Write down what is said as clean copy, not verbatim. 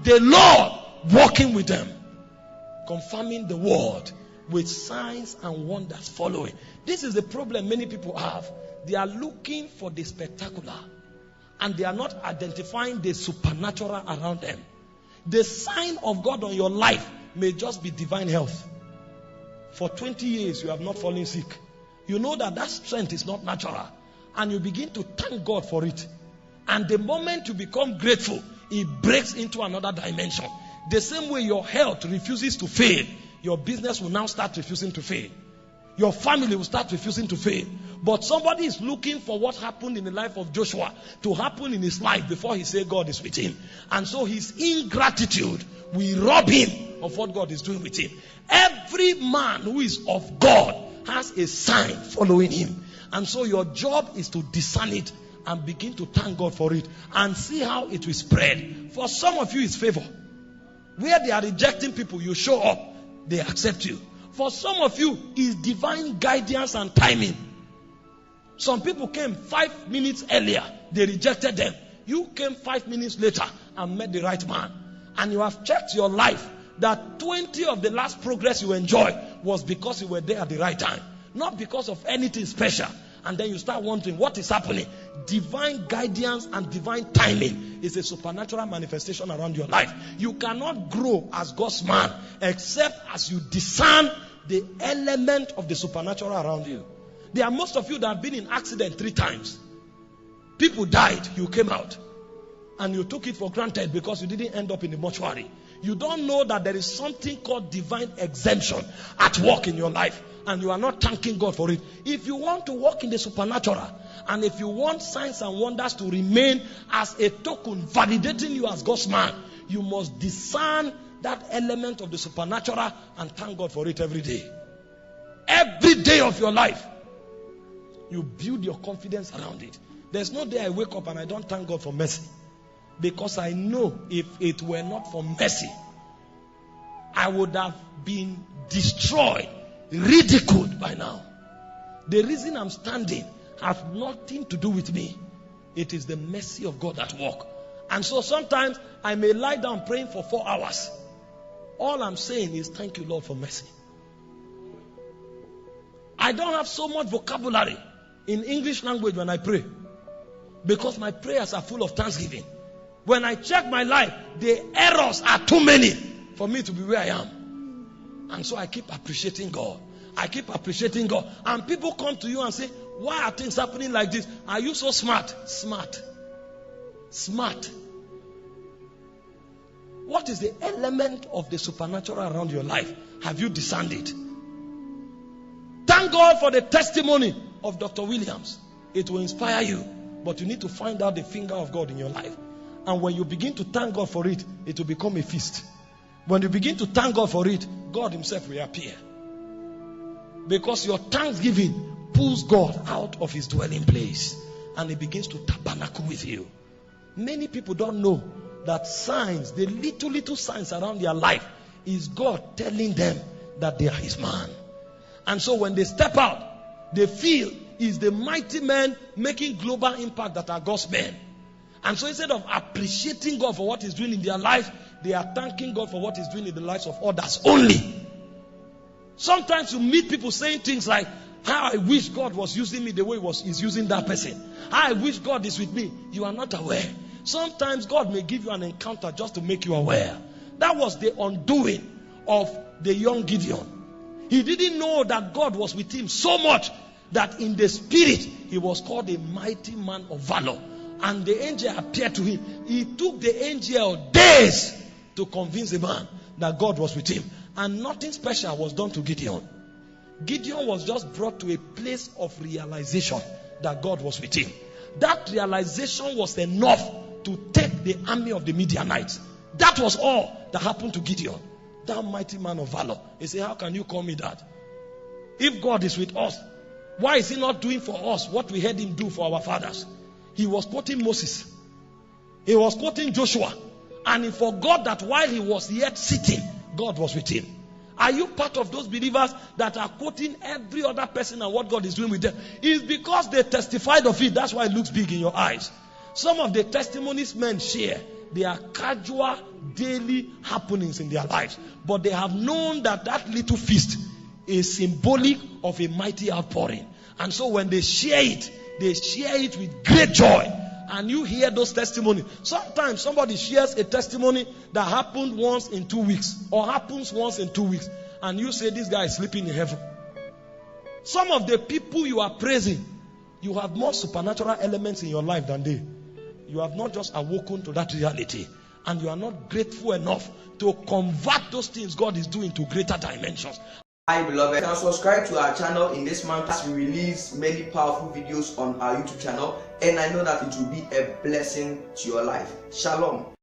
the Lord walking with them, confirming the word with signs and wonders following. This is the problem many people have. They are looking for the spectacular, and they are not identifying the supernatural around them. The sign of God on your life may just be divine health. For 20 years you have not fallen sick. You know that strength is not natural, and you begin to thank God for it. And the moment you become grateful, it breaks into another dimension. The same way your health refuses to fail, your business will now start refusing to fail. Your family will start refusing to fail. But somebody is looking for what happened in the life of Joshua to happen in his life before he says God is with him. And so his ingratitude will rob him of what God is doing with him. Every man who is of God has a sign following him. And so your job is to discern it and begin to thank God for it and see how it will spread. For some of you, it's favor. Where they are rejecting people, you show up, they accept you. For some of you, it's divine guidance and timing. Some people came 5 minutes earlier, they rejected them. You came 5 minutes later and met the right man. And you have checked your life that 20 of the last progress you enjoyed was because you were there at the right time, not because of anything special. And then you start wondering what is happening. Divine guidance and divine timing is a supernatural manifestation around your life. You cannot grow as God's man except as you discern the element of the supernatural around you. There are most of you that have been in accident 3 times. People died, you came out. And you took it for granted because you didn't end up in the mortuary. You don't know that there is something called divine exemption at work in your life. And you are not thanking God for it. If you want to walk in the supernatural, and if you want signs and wonders to remain as a token validating you as God's man, you must discern that element of the supernatural and thank God for it every day. Every day of your life, you build your confidence around it. There's no day I wake up and I don't thank God for mercy. Because I know if it were not for mercy, I would have been destroyed, ridiculed by now. The reason I'm standing has nothing to do with me. It is the mercy of God at work. And so sometimes I may lie down praying for 4 hours. All I'm saying is thank you, Lord, for mercy. I don't have so much vocabulary in English language when I pray, because my prayers are full of thanksgiving. When I check my life, the errors are too many for me to be where I am. And so I keep appreciating God. I keep appreciating God. And people come to you and say, why are things happening like this? Are you so smart? Smart. Smart. What is the element of the supernatural around your life? Have you discerned it? Thank God for the testimony of Dr. Williams. It will inspire you. But you need to find out the finger of God in your life. And when you begin to thank God for it, it will become a feast. When you begin to thank God for it, God himself will appear. Because your thanksgiving pulls God out of his dwelling place. And he begins to tabernacle with you. Many people don't know that signs, the little signs around their life, is God telling them that they are his man. And so when they step out, they feel is the mighty men making global impact that are God's men. And so instead of appreciating God for what he's doing in their life, they are thanking God for what he's doing in the lives of others only. Sometimes you meet people saying things like, how I wish God was using me the way he's using that person. How I wish God is with me. You are not aware. Sometimes God may give you an encounter just to make you aware. That was the undoing of the young Gideon. He didn't know that God was with him so much that in the spirit he was called a mighty man of valor. And the angel appeared to him. It took the angel days to convince the man that God was with him. And nothing special was done to Gideon. Gideon was just brought to a place of realization that God was with him. That realization was enough to take the army of the Midianites. That was all that happened to Gideon. That mighty man of valor. He said, how can you call me that? If God is with us, why is he not doing for us what we heard him do for our fathers? He was quoting Moses. He was quoting Joshua. And he forgot that while he was yet sitting, God was with him. Are you part of those believers that are quoting every other person and what God is doing with them? It's because they testified of it. That's why it looks big in your eyes. Some of the testimonies men share, They are casual, daily happenings in their lives. But they have known that that little feast is symbolic of a mighty outpouring. And so when they share it with great joy. And you hear those testimonies. Sometimes somebody shares a testimony that happened once in 2 weeks, or happens once in 2 weeks, and you say this guy is sleeping in heaven. Some of the people you are praising, you have more supernatural elements in your life than they. You have not just awoken to that reality, and you are not grateful enough to convert those things God is doing to greater dimensions. Hi beloved, you can subscribe to our channel in this month as we release many powerful videos on our YouTube channel, and I know that it will be a blessing to your life. Shalom.